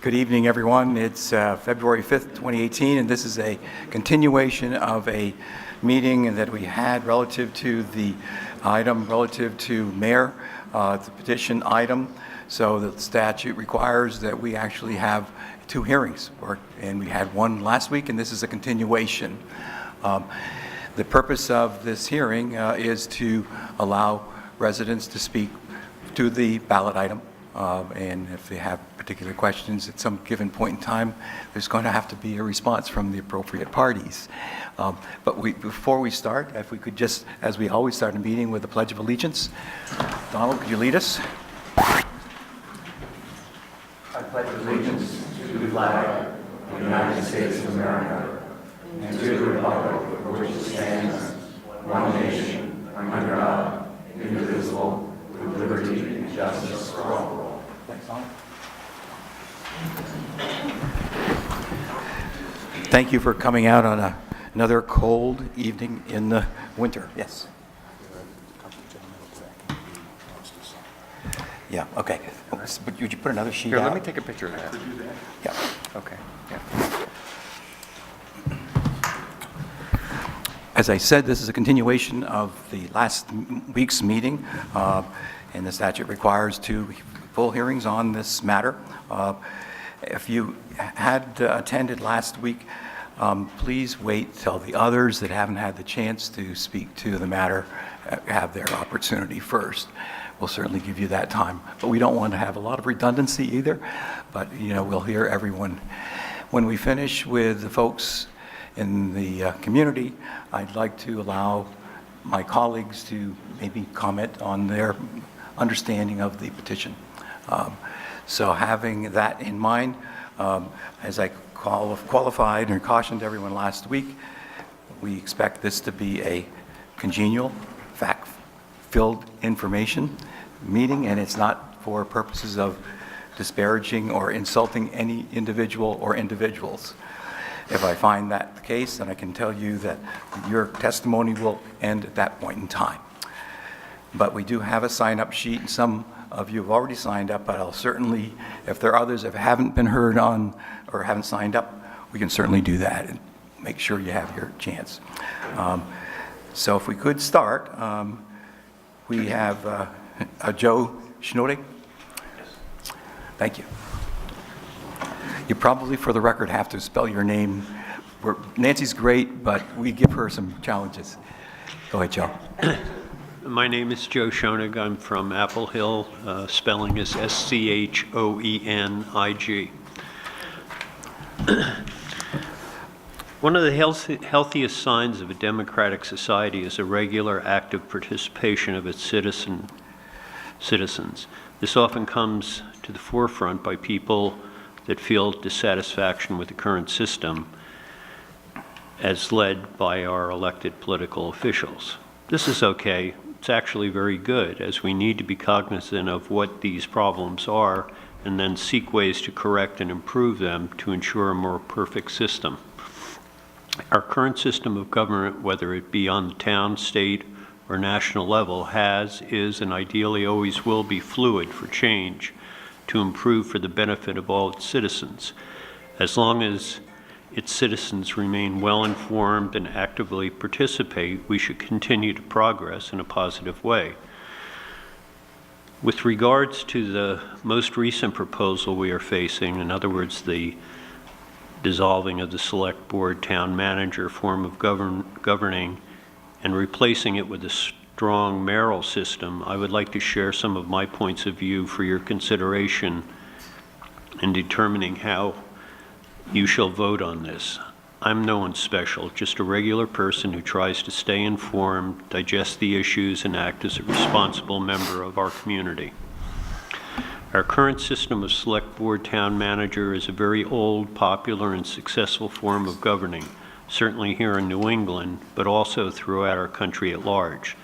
Good evening, everyone. It's February 5th, 2018, and this is a continuation of a meeting that we had relative to the item relative to mayor, the petition item. So the statute requires that we actually have two hearings, and we had one last week, and this is a continuation. The purpose of this hearing is to allow residents to speak to the ballot item. And if they have particular questions at some given point in time, there's going to have to be a response from the appropriate parties. But before we start, if we could just, as we always start a meeting, with the Pledge of Allegiance. Donald, could you lead us? I pledge allegiance to the flag of the United States of America and to the republic for which it stands, one nation, under God, indivisible, with liberty and justice for all. Thank you for coming out on another cold evening in the winter. Yes. Yeah, okay. But would you put another sheet out? Let me take a picture of that. Yeah. Okay. Yeah. As I said, this is a continuation of the last week's meeting, and the statute requires two full hearings on this matter. If you had attended last week, please wait till the others that haven't had the chance to speak to the matter have their opportunity first. We'll certainly give you that time, but we don't want to have a lot of redundancy either. But we'll hear everyone. When we finish with the folks in the community, I'd like to allow my colleagues to maybe comment on their understanding of the petition. So having that in mind, as I qualified and cautioned everyone last week, we expect this to be a congenial, fact-filled information meeting, and it's not for purposes of disparaging or insulting any individual or individuals. If I find that the case, then I can tell you that your testimony will end at that point in time. But we do have a sign-up sheet, and some of you have already signed up, but I'll certainly, if there are others that haven't been heard on or haven't signed up, we can certainly do that and make sure you have your chance. So if we could start, we have Joe Schnodig. Thank you. You probably, for the record, have to spell your name. Nancy's great, but we give her some challenges. Go ahead, Joe. My name is Joe Schoenig. I'm from Apple Hill. Spelling is Schoenig. One of the healthiest signs of a democratic society is a regular active participation of its citizens. This often comes to the forefront by people that feel dissatisfaction with the current system as led by our elected political officials. This is okay. It's actually very good, as we need to be cognizant of what these problems are and then seek ways to correct and improve them to ensure a more perfect system. Our current system of government, whether it be on the town, state, or national level, is, and ideally always will be fluid for change to improve for the benefit of all its citizens. As long as its citizens remain well-informed and actively participate, we should continue to progress in a positive way. With regards to the most recent proposal we are facing, in other words, the dissolving of the select board town manager form of governing and replacing it with a strong mayoral system, I would like to share some of my points of view for your consideration in determining how you shall vote on this. I'm no one special, just a regular person who tries to stay informed, digest the issues, and act as a responsible member of our community. Our current system of select board town manager is a very old, popular, and successful form of governing, certainly here in New England, but also throughout our country at large.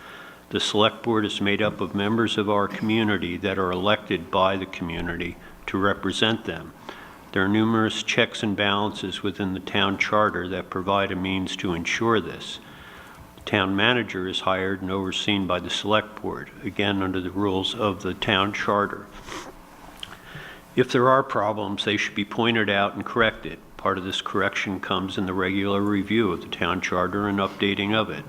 The select board is made up of members of our community that are elected by the community to represent them. There are numerous checks and balances within the town charter that provide a means to ensure this. The town manager is hired and overseen by the select board, again under the rules of the town charter. If there are problems, they should be pointed out and corrected. Part of this correction comes in the regular review of the town charter and updating of it.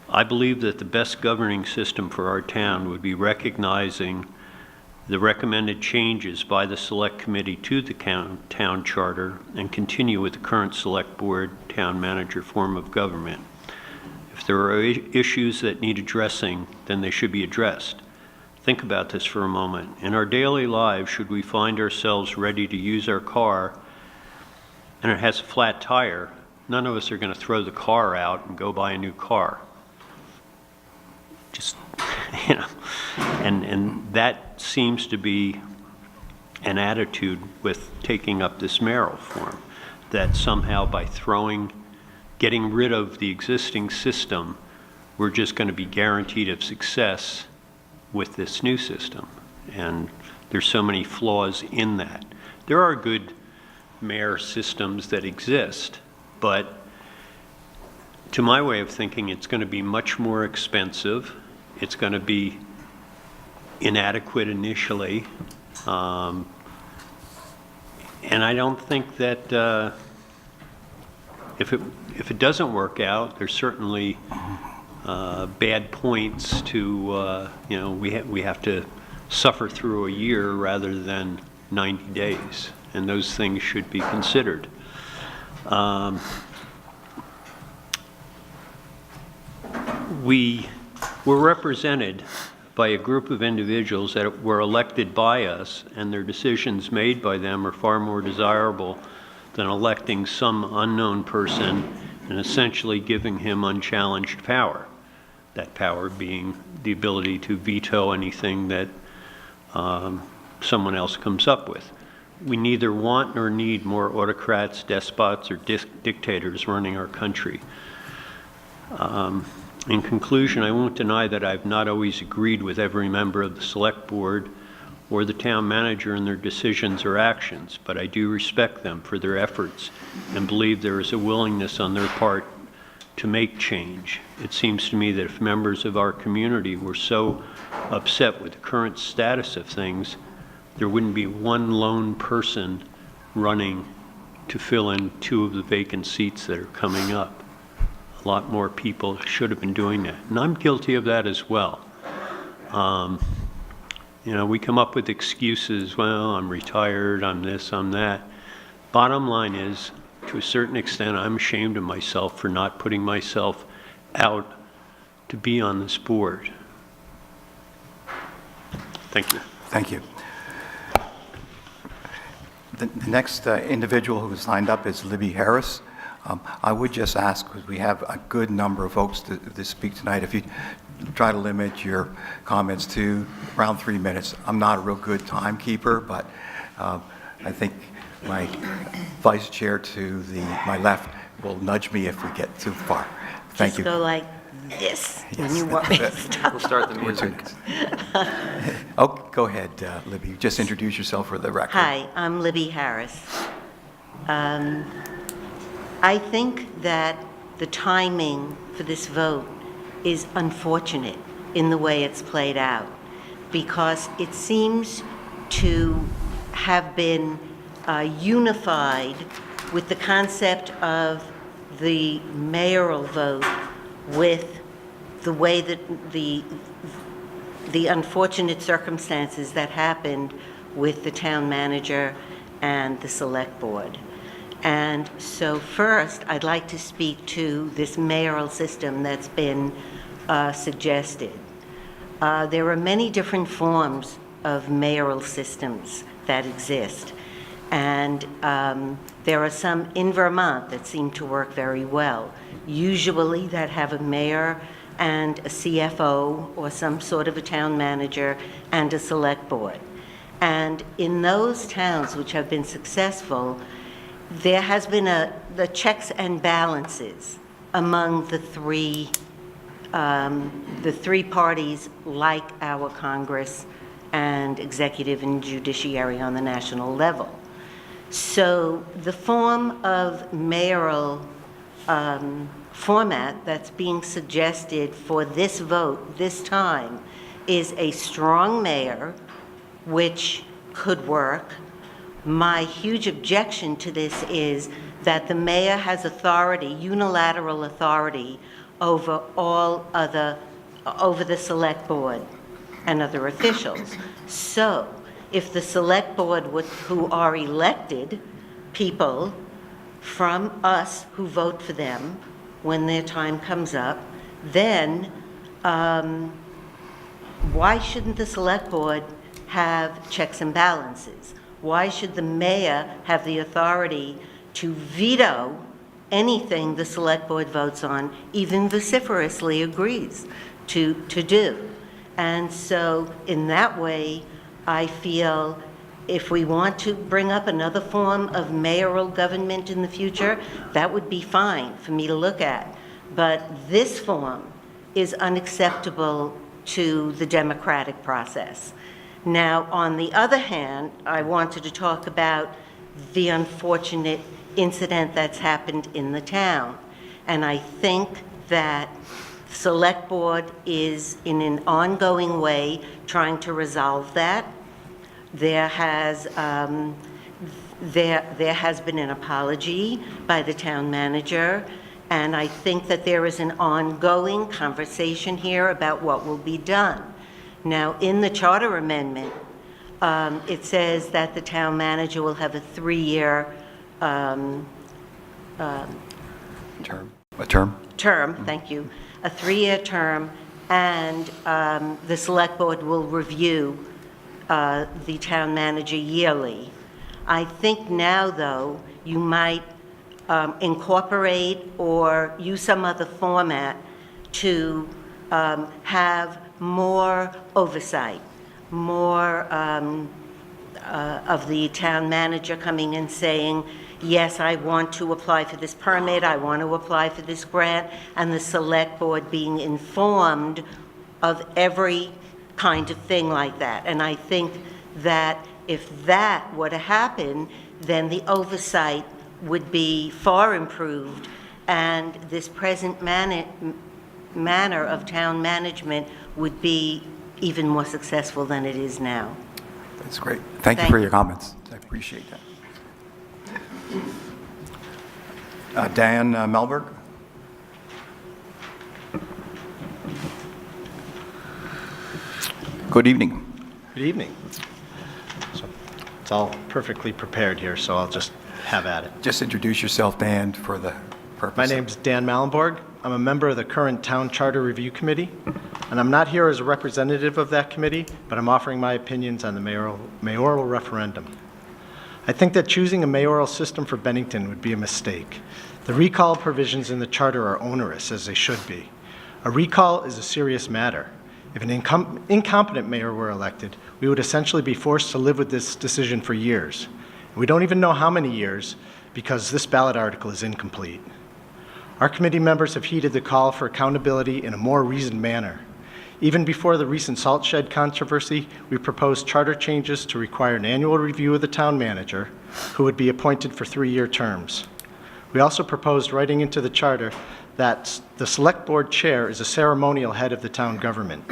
I believe that the best governing system for our town would be recognizing the recommended changes by the select committee to the town charter and continue with the current select board town manager form of government. If there are issues that need addressing, then they should be addressed. Think about this for a moment. In our daily lives, should we find ourselves ready to use our car and it has a flat tire, none of us are going to throw the car out and go buy a new car. Just, you know, and that seems to be an attitude with taking up this mayoral form, that somehow by getting rid of the existing system, we're just going to be guaranteed of success with this new system. And there's so many flaws in that. There are good mayor systems that exist, but to my way of thinking, it's going to be much more expensive. It's going to be inadequate initially. And I don't think that if it doesn't work out, there's certainly bad points to, you know, we have to suffer through a year rather than 90 days. And those things should be considered. We were represented by a group of individuals that were elected by us, and their decisions made by them are far more desirable than electing some unknown person and essentially giving him unchallenged power. That power being the ability to veto anything that someone else comes up with. We neither want nor need more autocrats, despots, or dictators running our country. In conclusion, I won't deny that I've not always agreed with every member of the select board or the town manager in their decisions or actions, but I do respect them for their efforts and believe there is a willingness on their part to make change. It seems to me that if members of our community were so upset with the current status of things, there wouldn't be one lone person running to fill in 2 of the vacant seats that are coming up. A lot more people should have been doing that. And I'm guilty of that as well. You know, we come up with excuses, well, I'm retired, I'm this, I'm that. Bottom line is, to a certain extent, I'm ashamed of myself for not putting myself out to be on this board. Thank you. Thank you. The next individual who signed up is Libby Harris. I would just ask, because we have a good number of folks to speak tonight, if you try to limit your comments to around 3 minutes. I'm not a real good timekeeper, but I think my vice chair to my left will nudge me if we get too far. Thank you. Just go like this when Yes. you want me to stop. We'll start the music. Oh, go ahead, Libby. Just introduce yourself for the record. Hi, I'm Libby Harris. I think that the timing for this vote is unfortunate in the way it's played out, because it seems to have been unified with the concept of the mayoral vote with the way that the unfortunate circumstances that happened with the town manager and the select board. And so first, I'd like to speak to this mayoral system that's been suggested. There are many different forms of mayoral systems that exist. And there are some in Vermont that seem to work very well, usually that have a mayor and a CFO or some sort of a town manager and a select board. And in those towns which have been successful, there has been the checks and balances among the three parties, like our Congress and executive and judiciary on the national level. So the form of mayoral format that's being suggested for this vote this time is a strong mayor, which could work. My huge objection to this is that the mayor has authority, unilateral authority, over over the select board and other officials. So if the select board who are elected people from us who vote for them when their time comes up, then why shouldn't the select board have checks and balances? Why should the mayor have the authority to veto anything the select board votes on, even vociferously agrees to do? And so in that way, I feel if we want to bring up another form of mayoral government in the future, that would be fine for me to look at. But this form is unacceptable to the democratic process. Now, on the other hand, I wanted to talk about the unfortunate incident that's happened in the town. And I think that the select board is in an ongoing way trying to resolve that. There has been an apology by the town manager, and I think that there is an ongoing conversation here about what will be done. Now, in the charter amendment, it says that the town manager will have a 3-year term, thank you, a 3-year term, and the select board will review the town manager yearly. I think now, though, you might incorporate or use some other format to have more oversight, more of the town manager coming and saying, yes, I want to apply for this permit, I want to apply for this grant, and the select board being informed of every kind of thing like that. And I think that if that were to happen, then the oversight would be far improved, and this present manner of town management would be even more successful than it is now. That's great. Thank you for your comments. I appreciate that. Dan Melberg? Good evening. Good evening. So it's all perfectly prepared here, so I'll just have at it. Just introduce yourself, Dan, for the purpose. My name's Dan Mallenborg. I'm a member of the current Town Charter Review Committee, and I'm not here as a representative of that committee, but I'm offering my opinions on the mayoral referendum. I think that choosing a mayoral system for Bennington would be a mistake. The recall provisions in the charter are onerous, as they should be. A recall is a serious matter. If an incompetent mayor were elected, we would essentially be forced to live with this decision for years. We don't even know how many years, because this ballot article is incomplete. Our committee members have heeded the call for accountability in a more reasoned manner. Even before the recent salt shed controversy, we proposed charter changes to require an annual review of the town manager, who would be appointed for 3-year terms. We also proposed writing into the charter that the select board chair is a ceremonial head of the town government.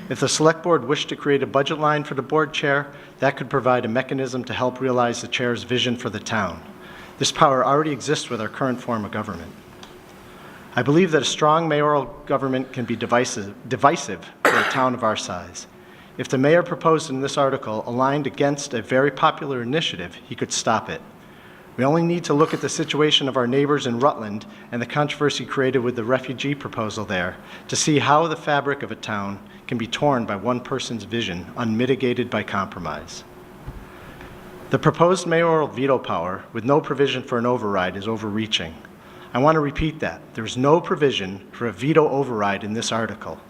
If the select board wished to create a budget line for the board chair, that could provide a mechanism to help realize the chair's vision for the town. This power already exists with our current form of government. I believe that a strong mayoral government can be divisive for a town of our size. If the mayor proposed in this article aligned against a very popular initiative, he could stop it. We only need to look at the situation of our neighbors in Rutland and the controversy created with the refugee proposal there to see how the fabric of a town can be torn by one person's vision, unmitigated by compromise. The proposed mayoral veto power, with no provision for an override, is overreaching. I want to repeat that. There's no provision for a veto override in this article.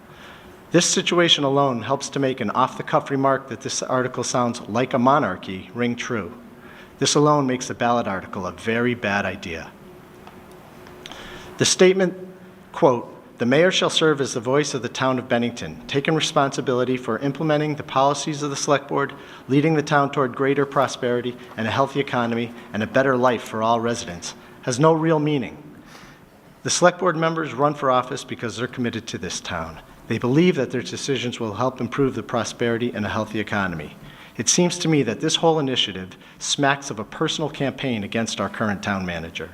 This situation alone helps to make an off-the-cuff remark that this article sounds like a monarchy ring true. This alone makes the ballot article a very bad idea. The statement, quote, "The mayor shall serve as the voice of the town of Bennington, taking responsibility for implementing the policies of the select board, leading the town toward greater prosperity and a healthy economy and a better life for all residents," has no real meaning. The select board members run for office because they're committed to this town. They believe that their decisions will help improve the prosperity and a healthy economy. It seems to me that this whole initiative smacks of a personal campaign against our current town manager.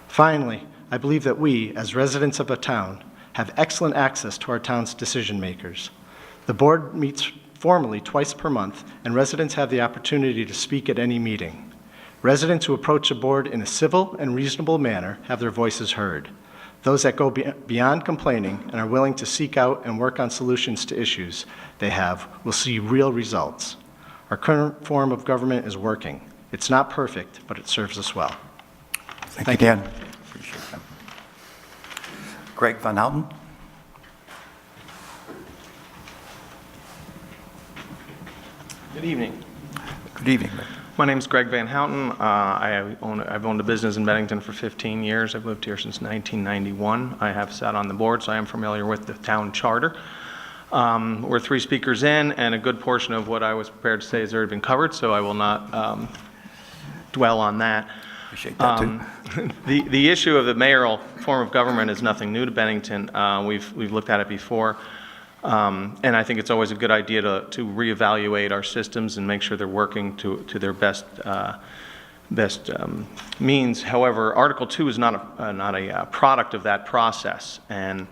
Finally, I believe that we, as residents of a town, have excellent access to our town's decision makers. The board meets formally twice per month, and residents have the opportunity to speak at any meeting. Residents who approach the board in a civil and reasonable manner have their voices heard. Those that go beyond complaining and are willing to seek out and work on solutions to issues they have will see real results. Our current form of government is working. It's not perfect, but it serves us well. Thank you, Dan. Appreciate that. Greg Van Houten. Good evening. Good evening, Greg. My name is Greg Van Houten. I've owned a business in Bennington for 15 years. I've lived here since 1991. I have sat on the board, so I am familiar with the town charter. We're 3 speakers in, and a good portion of what I was prepared to say has already been covered, so I will not dwell on that. Appreciate that, too. The issue of the mayoral form of government is nothing new to Bennington. We've looked at it before. And I think it's always a good idea to reevaluate our systems and make sure they're working to their best means. However, Article 2 is not a product of that process. And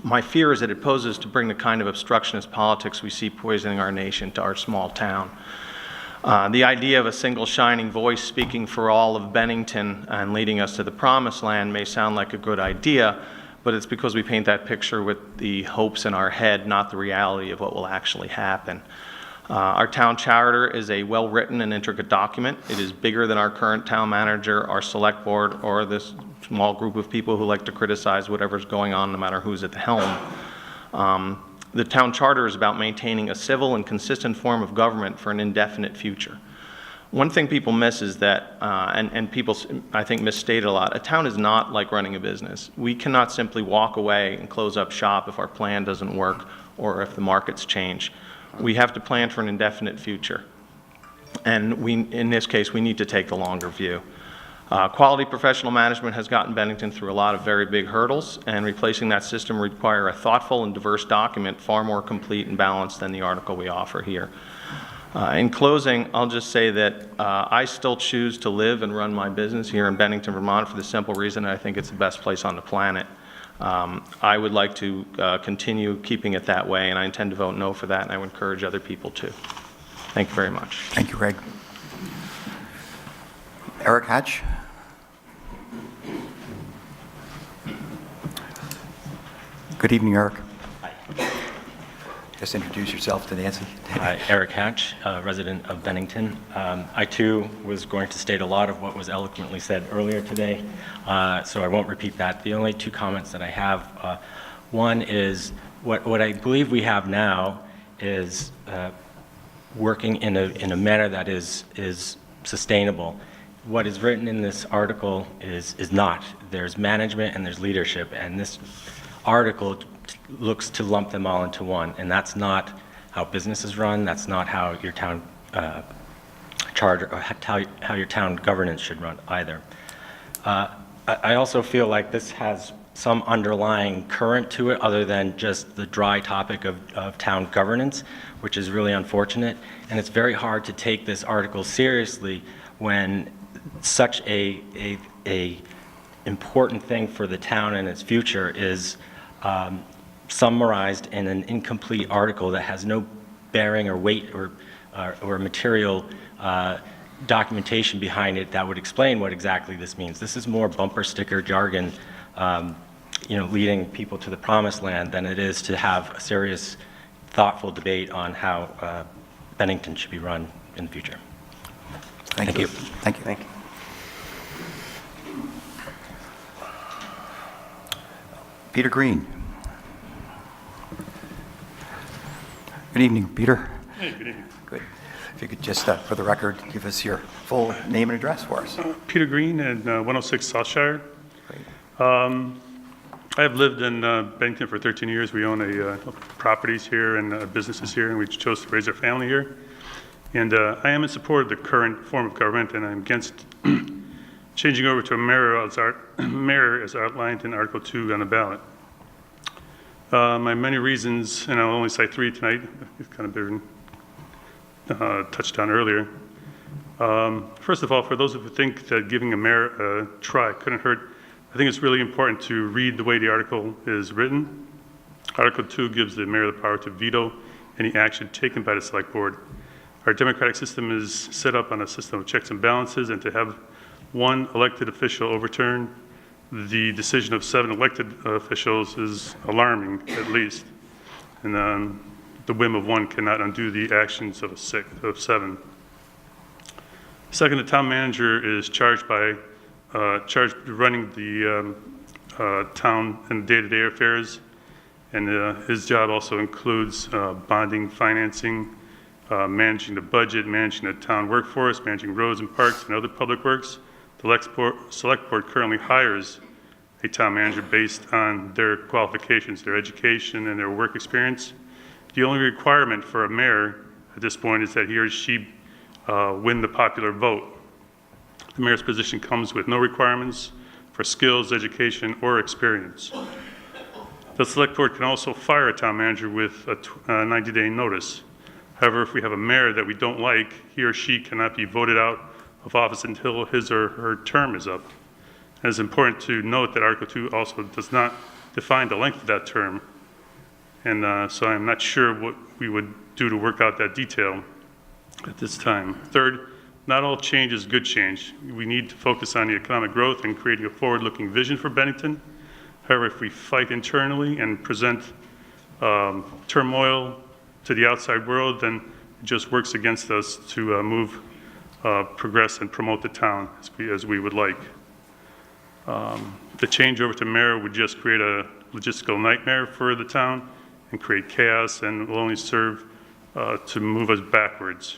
my fear is that it poses to bring the kind of obstructionist politics we see poisoning our nation to our small town. The idea of a single shining voice speaking for all of Bennington and leading us to the promised land may sound like a good idea, but it's because we paint that picture with the hopes in our head, not the reality of what will actually happen. Our town charter is a well-written and intricate document. It is bigger than our current town manager, our select board, or this small group of people who like to criticize whatever's going on, no matter who's at the helm. The town charter is about maintaining a civil and consistent form of government for an indefinite future. One thing people miss is that, and people, I think, misstate a lot, a town is not like running a business. We cannot simply walk away and close up shop if our plan doesn't work or if the markets change. We have to plan for an indefinite future. And in this case, we need to take the longer view. Quality professional management has gotten Bennington through a lot of very big hurdles, and replacing that system would require a thoughtful and diverse document far more complete and balanced than the article we offer here. In closing, I'll just say that I still choose to live and run my business here in Bennington, Vermont, for the simple reason that I think it's the best place on the planet. I would like to continue keeping it that way, and I intend to vote no for that, and I would encourage other people to. Thank you very much. Thank you, Greg. Eric Hatch. Good evening, Eric. Hi. Just introduce yourself to Nancy. Hi, Eric Hatch, resident of Bennington. I too was going to state a lot of what was eloquently said earlier today, so I won't repeat that. The only 2 comments that I have, one is what I believe we have now is working in a manner that is sustainable. What is written in this article is not. There's management and there's leadership, and this article looks to lump them all into one, and that's not how businesses run. That's not how your town charter or how your town governance should run either. I also feel like this has some underlying current to it other than just the dry topic of town governance, which is really unfortunate, and it's very hard to take this article seriously when such a important thing for the town and its future is summarized in an incomplete article that has no bearing or weight or material documentation behind it that would explain what exactly this means. This is more bumper sticker jargon, leading people to the promised land than it is to have a serious, thoughtful debate on how Bennington should be run in the future. Thank you. Thank you. Thank you. Peter Green. Good evening, Peter. Hey, good evening. Good. If you could just, for the record, give us your full name and address for us. Peter Green at 106 Southshire. Great. I have lived in Bennington for 13 years. We own properties here and businesses here, and we chose to raise our family here. And I am in support of the current form of government, and I'm against changing over to a mayor as outlined in Article 2 on the ballot. My many reasons, and I'll only cite 3 tonight, it's kind of bitter. touched on earlier. First of all, for those who think that giving a mayor a try couldn't hurt, I think it's really important to read the way the article is written. Article 2 gives the mayor the power to veto any action taken by the select board. Our democratic system is set up on a system of checks and balances, and to have one elected official overturn the decision of 7 elected officials is alarming, at least. And the whim of one cannot undo the actions of 7. Second, the town manager is charged with running the town and day-to-day affairs, and his job also includes bonding, financing, managing the budget, managing the town workforce, managing roads and parks and other public works. The select board currently hires a town manager based on their qualifications, their education, and their work experience. The only requirement for a mayor at this point is that he or she win the popular vote. The mayor's position comes with no requirements for skills, education, or experience. The select board can also fire a town manager with a 90-day notice. However, if we have a mayor that we don't like, he or she cannot be voted out of office until his or her term is up. And it's important to note that Article 2 also does not define the length of that term. And so I'm not sure what we would do to work out that detail at this time. Third, not all change is good change. We need to focus on the economic growth and creating a forward-looking vision for Bennington. However, if we fight internally and present turmoil to the outside world, then it just works against us to move, progress, and promote the town as we would like. The changeover to mayor would just create a logistical nightmare for the town and create chaos, and will only serve to move us backwards.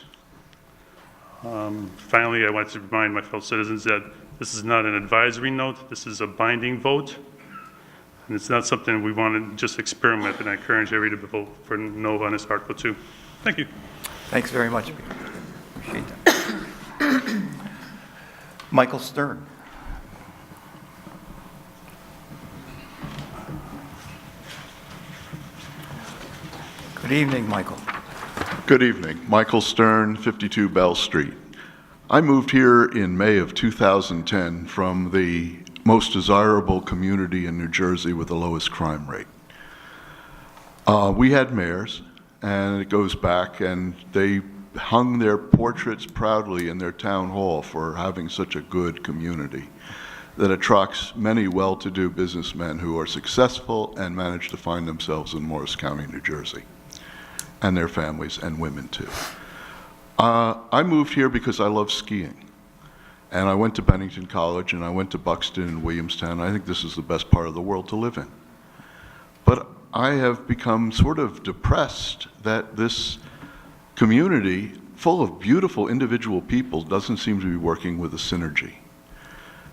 Finally, I want to remind my fellow citizens that this is not an advisory note, this is a binding vote. And it's not something we want to just experiment with, and I encourage everybody to vote for no on this Article 2. Thank you. Thanks very much, Peter. Appreciate that. Michael Stern. Good evening, Michael. Good evening. Michael Stern, 52 Bell Street. I moved here in May of 2010 from the most desirable community in New Jersey with the lowest crime rate. We had mayors, and it goes back, and they hung their portraits proudly in their town hall for having such a good community that attracts many well-to-do businessmen who are successful and manage to find themselves in Morris County, New Jersey, and their families, and women too. I moved here because I love skiing. And I went to Bennington College, and I went to Buxton and Williamstown. I think this is the best part of the world to live in. But I have become sort of depressed that this community, full of beautiful individual people, doesn't seem to be working with a synergy.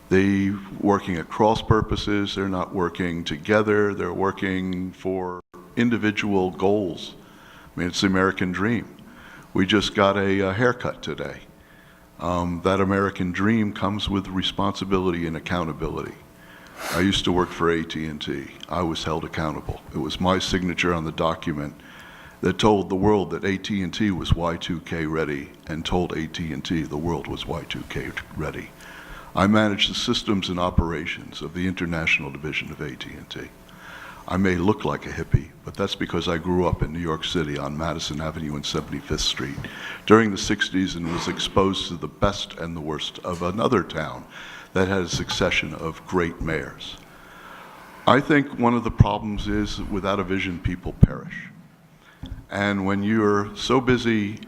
They're working at cross purposes, they're not working together, they're working for individual goals. I mean, it's the American dream. We just got a haircut today. That American dream comes with responsibility and accountability. I used to work for AT&T. I was held accountable. It was my signature on the document that told the world that AT&T was Y2K ready, and told AT&T the world was Y2K ready. I managed the systems and operations of the international division of AT&T. I may look like a hippie, but that's because I grew up in New York City on Madison Avenue and 75th Street during the 60s and was exposed to the best and the worst of another town that had a succession of great mayors. I think one of the problems is without a vision, people perish. And when you're so busy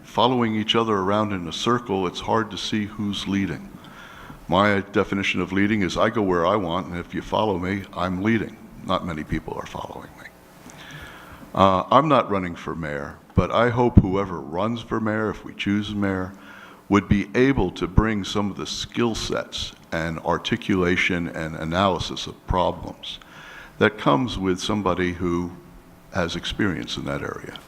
following each other around in a circle, it's hard to see who's leading. My definition of leading is I go where I want, and if you follow me, I'm leading. Not many people are following me. I'm not running for mayor, but I hope whoever runs for mayor, if we choose a mayor, would be able to bring some of the skill sets and articulation and analysis of problems that comes with somebody who has experience in that area.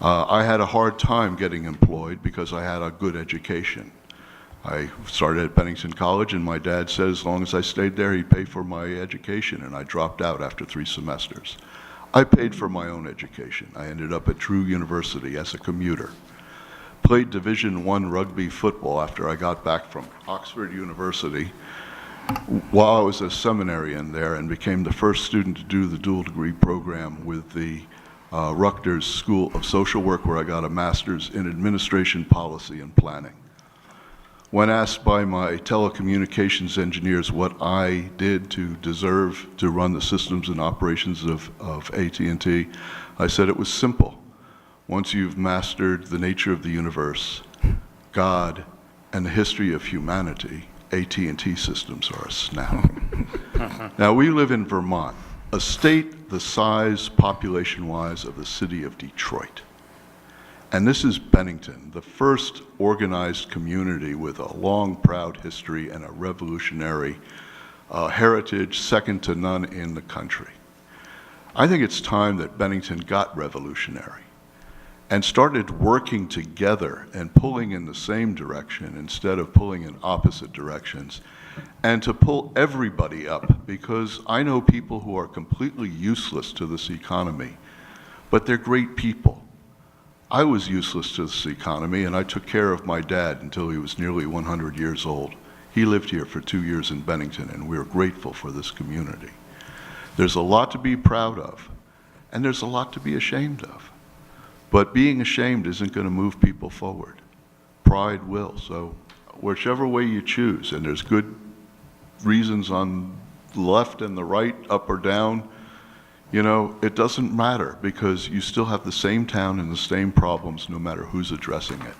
I had a hard time getting employed because I had a good education. I started at Bennington College, and my dad said as long as I stayed there, he'd pay for my education, and I dropped out after 3 semesters. I paid for my own education. I ended up at Drew University as a commuter. played Division I rugby football after I got back from Oxford University while I was a seminarian there, and became the first student to do the dual degree program with the Rutgers School of Social Work, where I got a master's in administration, policy, and planning. When asked by my telecommunications engineers what I did to deserve to run the systems and operations of AT&T, I said it was simple. Once you've mastered the nature of the universe, God, and the history of humanity, AT&T systems are a snap. Now, we live in Vermont, a state the size, population-wise, of the city of Detroit. And this is Bennington, the first organized community with a long, proud history and a revolutionary heritage second to none in the country. I think it's time that Bennington got revolutionary and started working together and pulling in the same direction instead of pulling in opposite directions, and to pull everybody up, because I know people who are completely useless to this economy, but they're great people. I was useless to this economy, and I took care of my dad until he was nearly 100 years old. He lived here for 2 years in Bennington, and we're grateful for this community. There's a lot to be proud of, and there's a lot to be ashamed of. But being ashamed isn't going to move people forward. Pride will. So whichever way you choose, and there's good reasons on the left and the right, up or down, you know, it doesn't matter, because you still have the same town and the same problems no matter who's addressing it.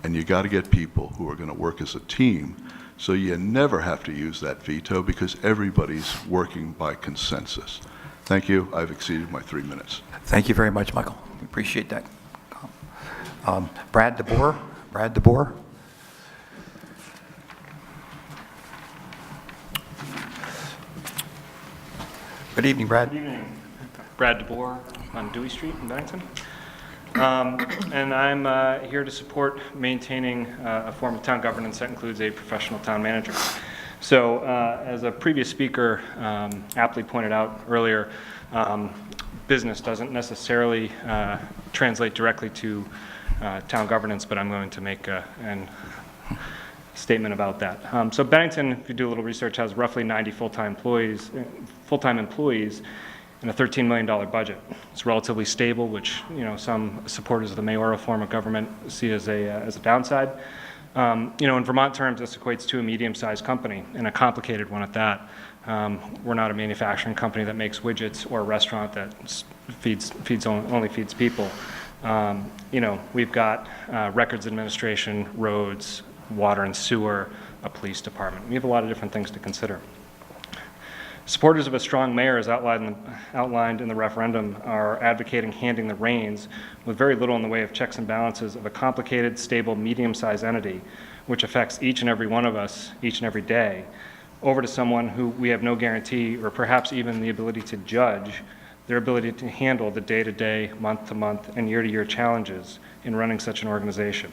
And you got to get people who are going to work as a team, so you never have to use that veto, because everybody's working by consensus. Thank you. I've exceeded my 3 minutes. Thank you very much, Michael. We appreciate that. Brad DeBoer. Brad DeBoer. Good evening, Brad. Good evening. Brad DeBoer on Dewey Street in Bennington. And I'm here to support maintaining a form of town governance that includes a professional town manager. So as a previous speaker aptly pointed out earlier, business doesn't necessarily translate directly to town governance, but I'm going to make a statement about that. So Bennington, if you do a little research, has roughly 90 full-time employees and a $13 million budget. It's relatively stable, which, you know, some supporters of the mayoral form of government see as a downside. You know, in Vermont terms, this equates to a medium-sized company, and a complicated one at that. We're not a manufacturing company that makes widgets, or a restaurant that only feeds people. You know, we've got records administration, roads, water and sewer, a police department. We have a lot of different things to consider. Supporters of a strong mayor, as outlined in the referendum, are advocating handing the reins with very little in the way of checks and balances of a complicated, stable, medium-sized entity, which affects each and every one of us each and every day, over to someone who we have no guarantee, or perhaps even the ability to judge their ability to handle the day-to-day, month-to-month, and year-to-year challenges in running such an organization.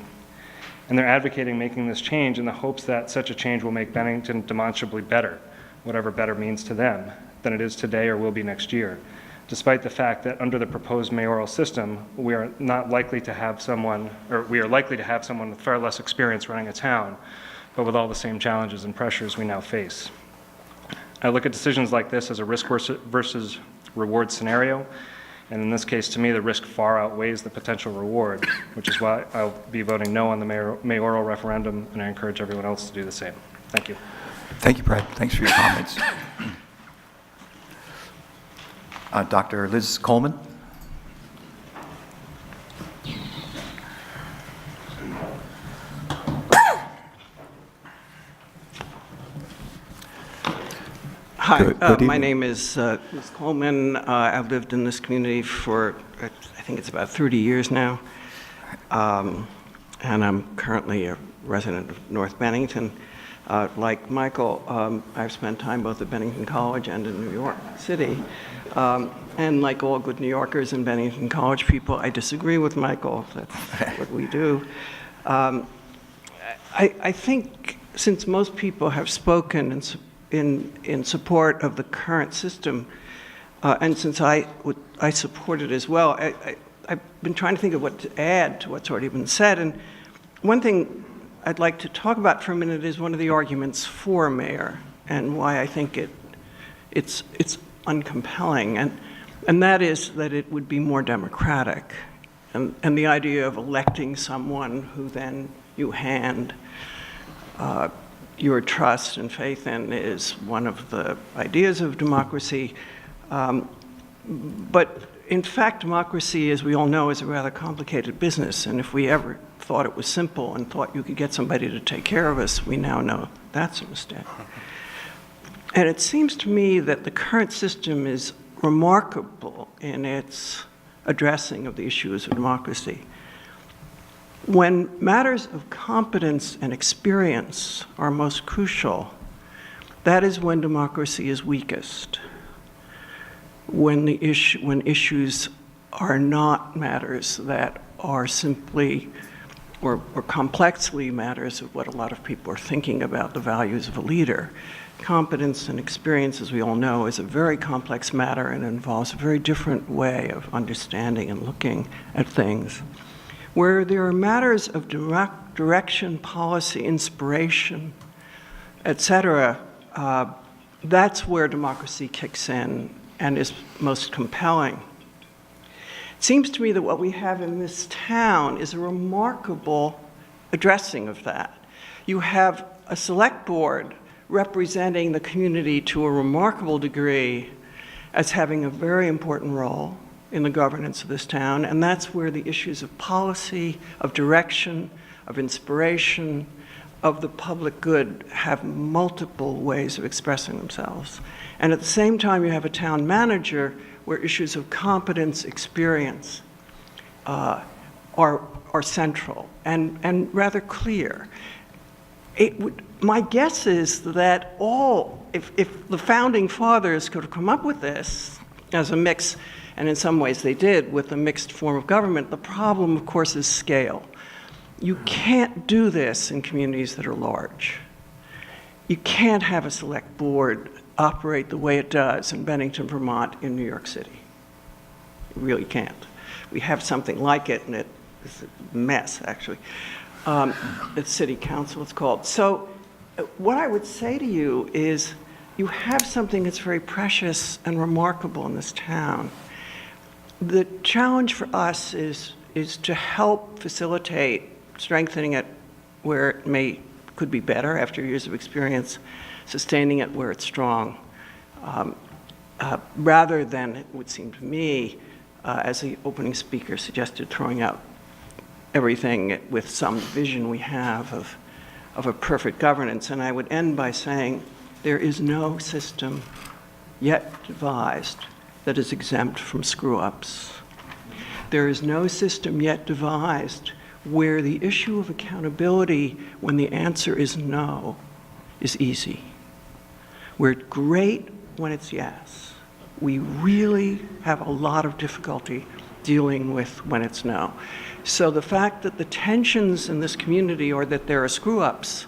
And they're advocating making this change in the hopes that such a change will make Bennington demonstrably better, whatever better means to them, than it is today or will be next year, despite the fact that under the proposed mayoral system, we are likely to have someone with far less experience running a town, but with all the same challenges and pressures we now face. I look at decisions like this as a risk versus reward scenario, and in this case, to me, the risk far outweighs the potential reward, which is why I'll be voting no on the mayoral referendum, and I encourage everyone else to do the same. Thank you. Thank you, Brad. Thanks for your comments. Dr. Liz Coleman. Hi, Good my evening. name is Liz Coleman. I've lived in this community for, I think it's about 30 years now, and I'm currently a resident of North Bennington. Like Michael, I've spent time both at Bennington College and in New York City. And like all good New Yorkers and Bennington College people, I disagree with Michael. That's what we do. I think since most people have spoken in support of the current system, and since I support it as well, I been trying to think of what to add to what's already been said. And one thing I'd like to talk about for a minute is one of the arguments for a mayor and why I think it's uncompelling. And that is that it would be more democratic. And the idea of electing someone who then you hand your trust and faith in is one of the ideas of democracy. But in fact, democracy, as we all know, is a rather complicated business. And if we ever thought it was simple and thought you could get somebody to take care of us, we now know that's a mistake. And it seems to me that the current system is remarkable in its addressing of the issues of democracy. When matters of competence and experience are most crucial, that is when democracy is weakest. When issues are not matters that are simply or complexly matters of what a lot of people are thinking about the values of a leader. Competence and experience, as we all know, is a very complex matter and involves a very different way of understanding and looking at things. Where there are matters of direction, policy, inspiration, etc., that's where democracy kicks in and is most compelling. It seems to me that what we have in this town is a remarkable addressing of that. You have a select board representing the community to a remarkable degree as having a very important role in the governance of this town, and that's where the issues of policy, of direction, of inspiration, of the public good have multiple ways of expressing themselves. And at the same time, you have a town manager where issues of competence, experience are central and rather clear. My guess is that if the founding fathers could have come up with this as a mix, and in some ways they did, with a mixed form of government, the problem, of course, is scale. You can't do this in communities that are large. You can't have a select board operate the way it does in Bennington, Vermont, in New York City. You really can't. We have something like it, and it's a mess, actually. It's City Council, it's called. So what I would say to you is you have something that's very precious and remarkable in this town. The challenge for us is to help facilitate strengthening it where it could be better after years of experience, sustaining it where it's strong, rather than, it would seem to me, as the opening speaker suggested, throwing out everything with some vision we have of a perfect governance. And I would end by saying there is no system yet devised that is exempt from screw-ups. There is no system yet devised where the issue of accountability, when the answer is no, is easy. We're great when it's yes. We really have a lot of difficulty dealing with when it's no. So the fact that the tensions in this community are that there are screw-ups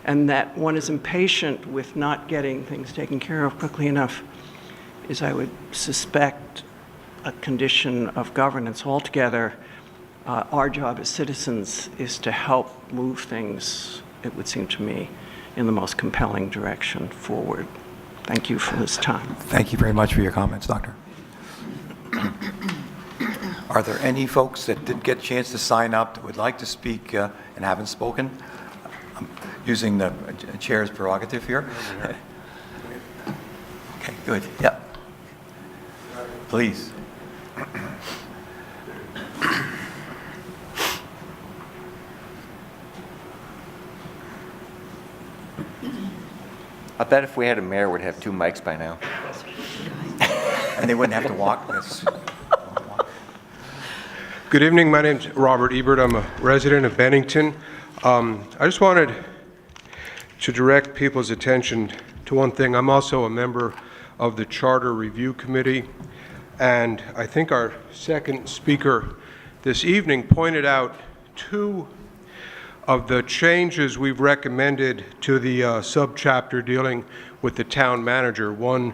and that one is impatient with not getting things taken care of quickly enough is, I would suspect, a condition of governance altogether. Our job as citizens is to help move things, it would seem to me, in the most compelling direction forward. Thank you for this time. Thank you very much for your comments, Doctor. Are there any folks that didn't get a chance to sign up that would like to speak and haven't spoken? I'm using the chair's prerogative here. Okay, good. Yeah. Please. I bet if we had a mayor, we'd have 2 mics by now. And they wouldn't have to walk this. Good evening. My name's Robert Ebert. I'm a resident of Bennington. I just wanted to direct people's attention to one thing. I'm also a member of the Charter Review Committee, and I think our second speaker this evening pointed out 2 of the changes we've recommended to the subchapter dealing with the town manager. One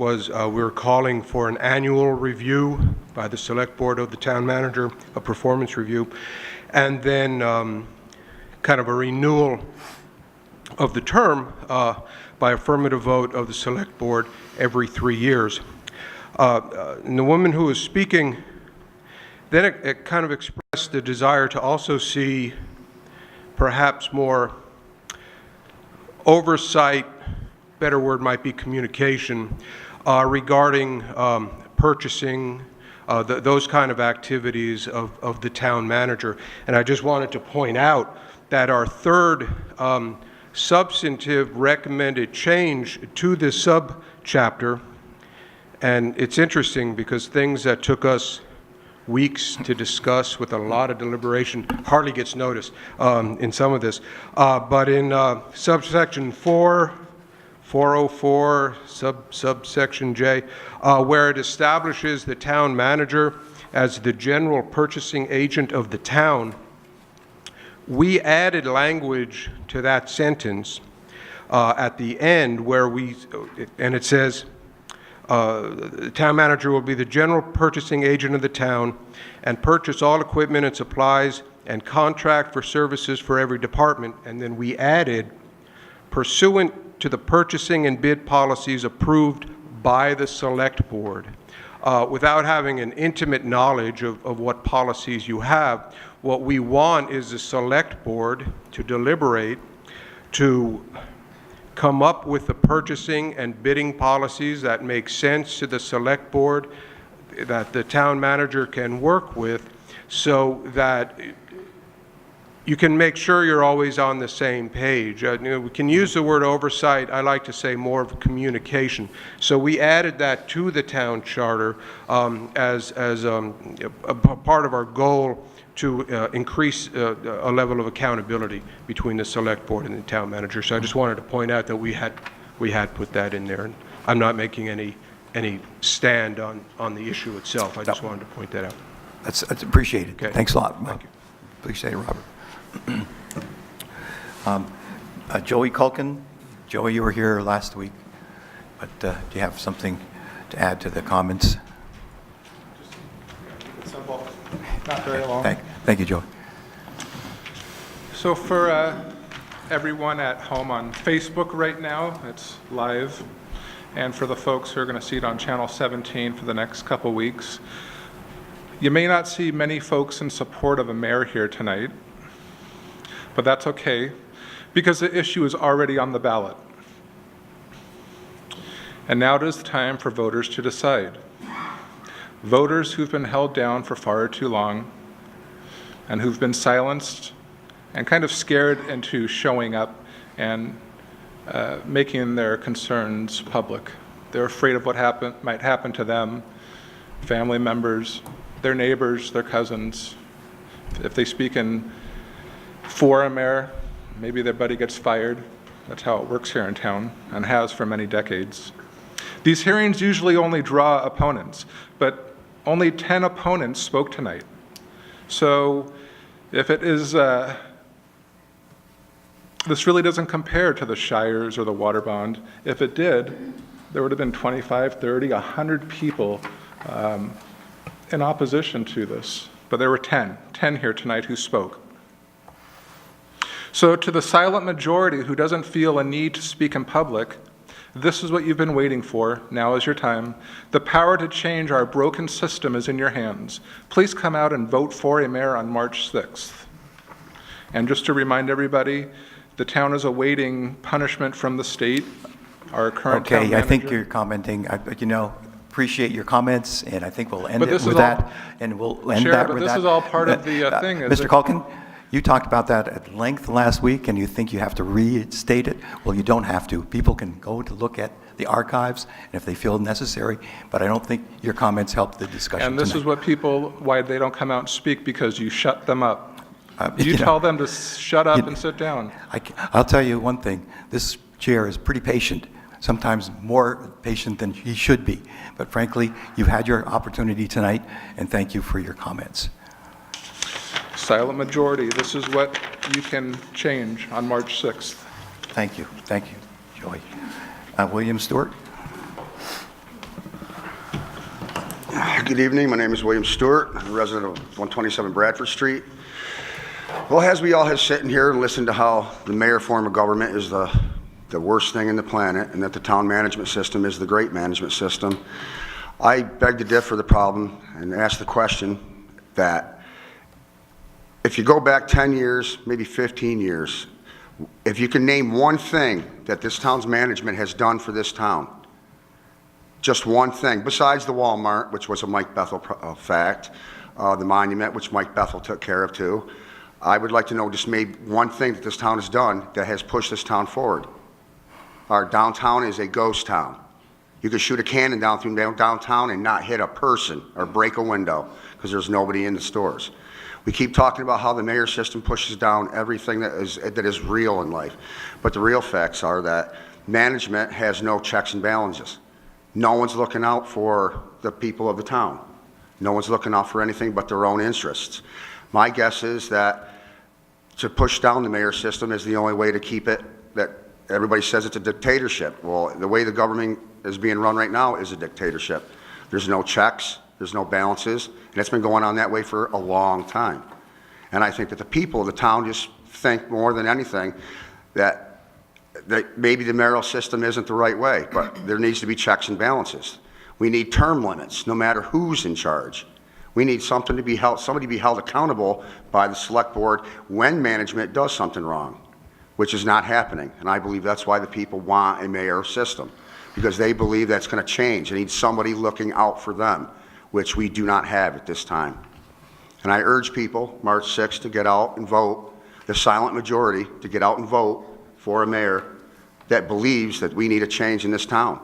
was we were calling for an annual review by the Select Board of the Town Manager, a performance review, and then kind of a renewal of the term by affirmative vote of the Select Board every 3 years. And the woman who was speaking, then it kind of expressed the desire to also see perhaps more oversight, better word might be communication, regarding purchasing, those kind of activities of the town manager. And I just wanted to point out that our third substantive recommended change to this subchapter, and it's interesting because things that took us weeks to discuss with a lot of deliberation hardly gets noticed in some of this. But in subsection 404, subsection J, where it establishes the town manager as the general purchasing agent of the town, we added language to that sentence at the end where and it says, the town manager will be the general purchasing agent of the town and purchase all equipment and supplies and contract for services for every department. And then we added, pursuant to the purchasing and bid policies approved by the Select Board. Without having an intimate knowledge of what policies you have, what we want is the Select Board to deliberate, to come up with the purchasing and bidding policies that make sense to the Select Board, that the town manager can work with, so that you can make sure you're always on the same page. We can use the word oversight. I like to say more of communication. So we added that to the town charter as a part of our goal to increase a level of accountability between the Select Board and the town manager. So I just wanted to point out that we had put that in there. And I'm not making any stand on the issue itself. I just wanted to point that out. That's appreciated. Okay. Thanks a lot. Thank you. Appreciate it, Robert. Joey Culkin. Joey, you were here last week, but do you have something to add to the comments? Simple, not very long. Thank you, Joey. So for everyone at home on Facebook right now, it's live. And for the folks who are going to see it on Channel 17 for the next couple weeks, you may not see many folks in support of a mayor here tonight, but that's okay, because the issue is already on the ballot. And now it is the time for voters to decide. Voters who've been held down for far too long and who've been silenced and kind of scared into showing up and making their concerns public. They're afraid of what might happen to them, family members, their neighbors, their cousins. If they speak for a mayor, maybe their buddy gets fired. That's how it works here in town and has for many decades. These hearings usually only draw opponents, but only 10 opponents spoke tonight. So if it is, this really doesn't compare to the Shires or the water bond. If it did, there would have been 25, 30, 100 people in opposition to this. But there were 10 here tonight who spoke. So to the silent majority who doesn't feel a need to speak in public, this is what you've been waiting for. Now is your time. The power to change our broken system is in your hands. Please come out and vote for a mayor on March 6th. And just to remind everybody, the town is awaiting punishment from the state. Our current town manager. I think you're commenting, but appreciate your comments, and I think we'll end it with that. And we'll end that with that. This is all part of the thing. Mr. Culkin, you talked about that at length last week, and you think you have to restate it. Well, you don't have to. People can go to look at the archives, and if they feel necessary, but I don't think your comments help the discussion And this tonight. is what why they don't come out and speak, because you shut them up. You tell them to shut up and sit down. I'll tell you one thing. This chair is pretty patient, sometimes more patient than he should be. But frankly, you've had your opportunity tonight, and thank you for your comments. Silent majority. This is what you can change on March 6th. Thank you, Joey. William Stewart? Good evening. My name is William Stewart. I'm a resident of 127 Bradford Street. Well, as we all have sitting here and listened to how the mayor form of government is the worst thing in the planet and that the town management system is the great management system, I beg to differ the problem and ask the question that if you go back 10 years, maybe 15 years, if you can name one thing that this town's management has done for this town, just one thing, besides the Walmart, which was a Mike Bethel fact, the monument, which Mike Bethel took care of too, I would like to know just maybe one thing that this town has done that has pushed this town forward. Our downtown is a ghost town. You could shoot a cannon down through downtown and not hit a person or break a window because there's nobody in the stores. We keep talking about how the mayor system pushes down everything that is real in life. But the real facts are that management has no checks and balances. No one's looking out for the people of the town. No one's looking out for anything but their own interests. My guess is that to push down the mayor system is the only way to keep it, that everybody says it's a dictatorship. Well, the way the government is being run right now is a dictatorship. There's no checks, there's no balances, and it's been going on that way for a long time. And I think that the people of the town just think more than anything that maybe the mayoral system isn't the right way, but there needs to be checks and balances. We need term limits, no matter who's in charge. We need somebody to be held accountable by the select board when management does something wrong, which is not happening. And I believe that's why the people want a mayoral system, because they believe that's going to change. They need somebody looking out for them, which we do not have at this time. And I urge people, March 6th, to get out and vote, the silent majority, to get out and vote for a mayor that believes that we need a change in this town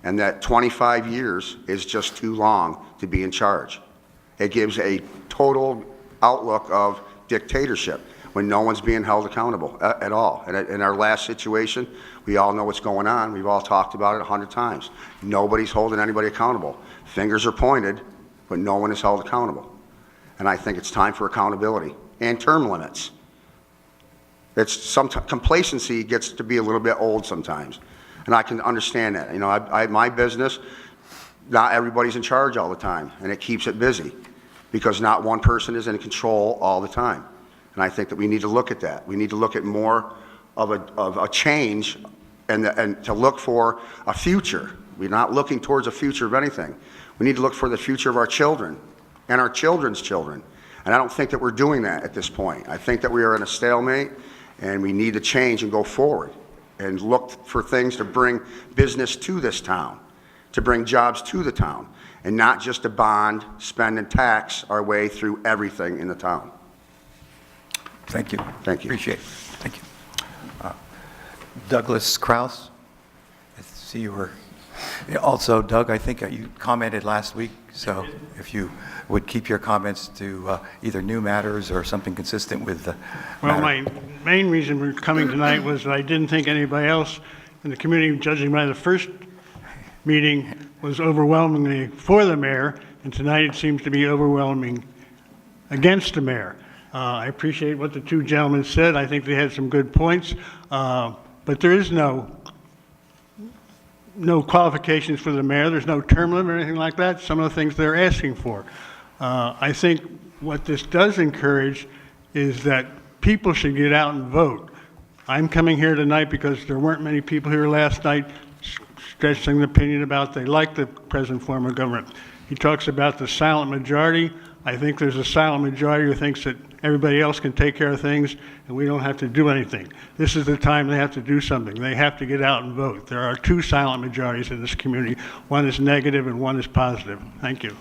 and that 25 years is just too long to be in charge. It gives a total outlook of dictatorship when no one's being held accountable at all. And in our last situation, we all know what's going on. We've all talked about it 100 times. Nobody's holding anybody accountable. Fingers are pointed, but no one is held accountable. And I think it's time for accountability and term limits. Complacency gets to be a little bit old sometimes, and I can understand that. You know, my business, not everybody's in charge all the time, and it keeps it busy because not one person is in control all the time. And I think that we need to look at that. We need to look at more of a change and to look for a future. We're not looking towards a future of anything. We need to look for the future of our children and our children's children. And I don't think that we're doing that at this point. I think that we are in a stalemate, and we need to change and go forward and look for things to bring business to this town, to bring jobs to the town, and not just to bond, spend, and tax our way through everything in the town. Thank you. Thank you. Appreciate it. Thank you. Douglas Kraus, I see you were. Also, Doug, I think you commented last week, so if you would keep your comments to either new matters or something consistent with the Well, matter. my main reason for coming tonight was that I didn't think anybody else in the community, judging by the first meeting, was overwhelmingly for the mayor, and tonight it seems to be overwhelming against the mayor. I appreciate what the two gentlemen said. I think they had some good points, but there is no qualifications for the mayor. There's no term limit or anything like that. Some of the things they're asking for. I think what this does encourage is that people should get out and vote. I'm coming here tonight because there weren't many people here last night expressing an opinion about they like the present form of government. He talks about the silent majority. I think there's a silent majority who thinks that everybody else can take care of things and we don't have to do anything. This is the time they have to do something. They have to get out and vote. There are two silent majorities in this community. One is negative and one is positive. Thank you.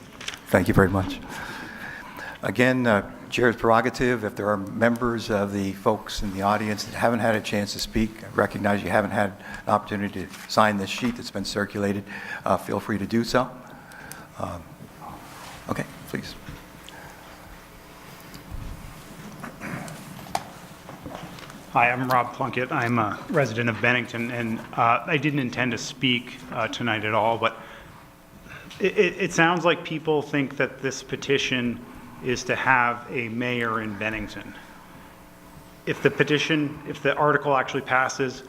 Thank you very much. Again, Chair's prerogative, if there are members of the folks in the audience that haven't had a chance to speak, I recognize you haven't had an opportunity to sign this sheet that's been circulated, feel free to do so. Okay, please. Hi, I'm Rob Plunkett. I'm a resident of Bennington, and I didn't intend to speak tonight at all, but it sounds like people think that this petition is to have a mayor in Bennington. If the article actually passes,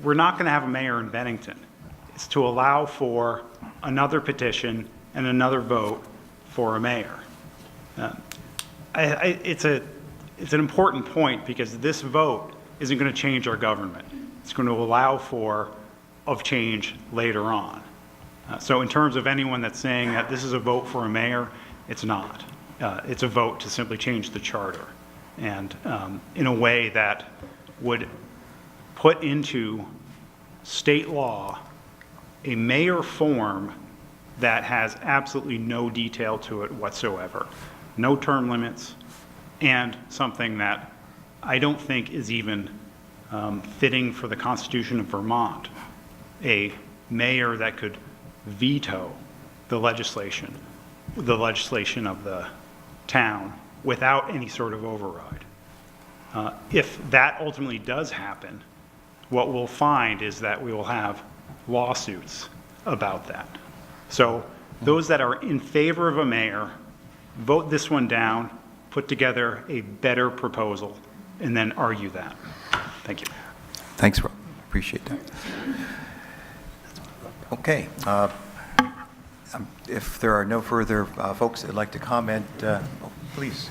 we're not going to have a mayor in Bennington. It's to allow for another petition and another vote for a mayor. It's an important point because this vote isn't going to change our government. It's going to allow for of change later on. So in terms of anyone that's saying that this is a vote for a mayor, it's not. It's a vote to simply change the charter, and in a way that would put into state law a mayor form that has absolutely no detail to it whatsoever, no term limits, and something that I don't think is even fitting for the Constitution of Vermont, a mayor that could veto the legislation of the town without any sort of override. If that ultimately does happen, what we'll find is that we will have lawsuits about that. So those that are in favor of a mayor, vote this one down, put together a better proposal, and then argue that. Thank you. Thanks, Rob. Appreciate that. Okay. If there are no further folks that would like to comment, please.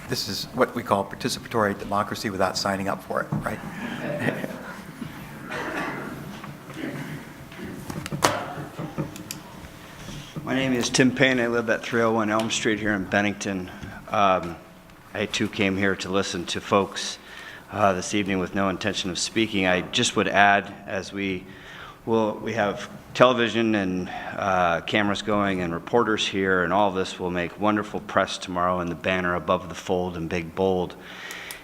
This is what we call participatory democracy without signing up for it, right? My name is Tim Payne. I live at 301 Elm Street here in Bennington. I too came here to listen to folks this evening with no intention of speaking. I just would add, as we have television and cameras going and reporters here, and all of this will make wonderful press tomorrow in the banner above the fold in big bold,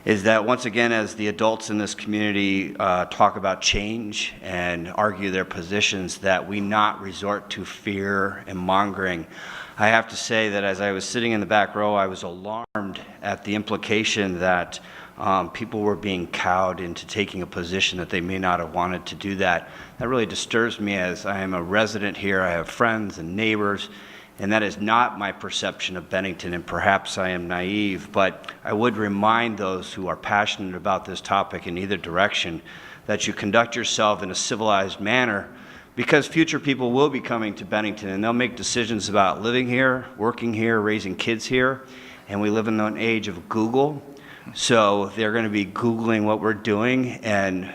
is that once again, as the adults in this community talk about change and argue their positions, that we not resort to fear and mongering. I have to say that as I was sitting in the back row, I was alarmed at the implication that people were being cowed into taking a position that they may not have wanted to do that. That really disturbs me, as I am a resident here. I have friends and neighbors, and that is not my perception of Bennington, and perhaps I am naive, but I would remind those who are passionate about this topic in either direction that you conduct yourself in a civilized manner, because future people will be coming to Bennington, and they'll make decisions about living here, working here, raising kids here, and we live in an age of Google. So they're going to be Googling what we're doing and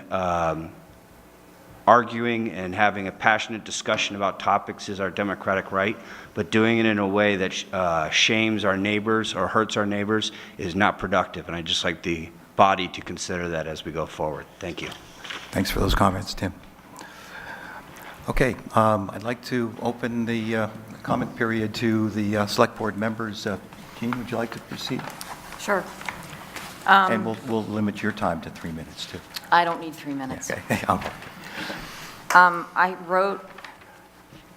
arguing and having a passionate discussion about topics is our democratic right, but doing it in a way that shames our neighbors or hurts our neighbors is not productive. And I'd just like the body to consider that as we go forward. Thank you. Thanks for those comments, Tim. Okay, I'd like to open the comment period to the Select Board members. Jean, would you like to proceed? Sure. And we'll limit your time to 3 minutes, too. I don't need 3 minutes. Okay. Okay. I wrote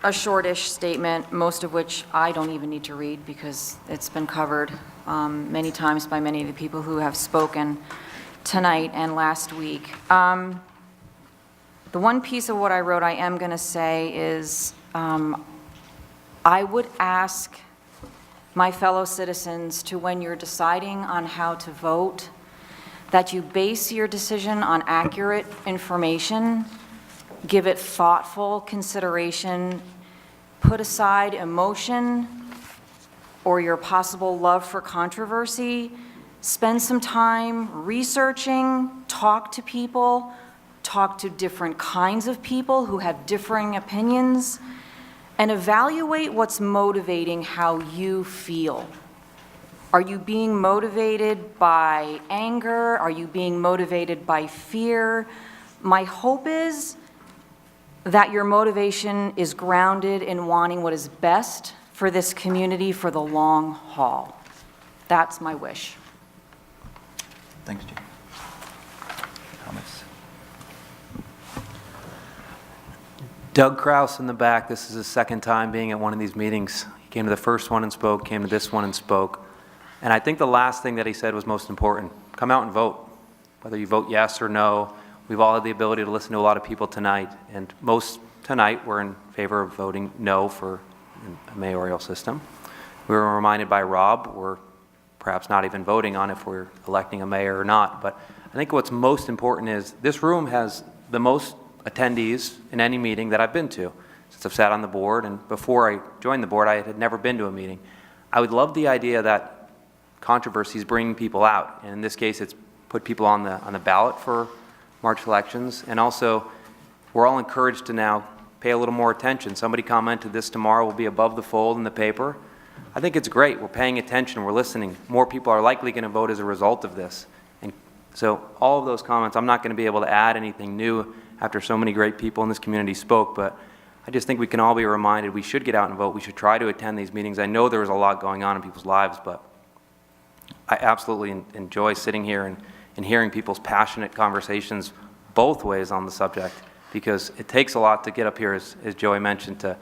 a shortish statement, most of which I don't even need to read because it's been covered many times by many of the people who have spoken tonight and last week. The one piece of what I wrote I am going to say is I would ask my fellow citizens to, when you're deciding on how to vote, that you base your decision on accurate information, give it thoughtful consideration, put aside emotion or your possible love for controversy, spend some time researching, talk to people, talk to different kinds of people who have differing opinions, and evaluate what's motivating how you feel. Are you being motivated by anger? Are you being motivated by fear? My hope is that your motivation is grounded in wanting what is best for this community for the long haul. That's my wish. Thanks, Jim. Comments? Doug Kraus in the back. This is his second time being at one of these meetings. He came to the first one and spoke, came to this one and spoke. And I think the last thing that he said was most important. Come out and vote. Whether you vote yes or no, we've all had the ability to listen to a lot of people tonight, and most tonight were in favor of voting no for a mayoral system. We were reminded by Rob, we're perhaps not even voting on if we're electing a mayor or not. But I think what's most important is this room has the most attendees in any meeting that I've been to. since I've sat on the board, and before I joined the board, I had never been to a meeting. I would love the idea that controversy is bringing people out, and in this case, it's put people on the ballot for March elections, and also we're all encouraged to now pay a little more attention. Somebody commented this tomorrow will be above the fold in the paper. I think it's great. We're paying attention. We're listening. More people are likely going to vote as a result of this. And so all of those comments, I'm not going to be able to add anything new after so many great people in this community spoke, but I just think we can all be reminded we should get out and vote. We should try to attend these meetings. I know there's a lot going on in people's lives, but I absolutely enjoy sitting here and hearing people's passionate conversations both ways on the subject, because it takes a lot to get up here, as Joey mentioned, to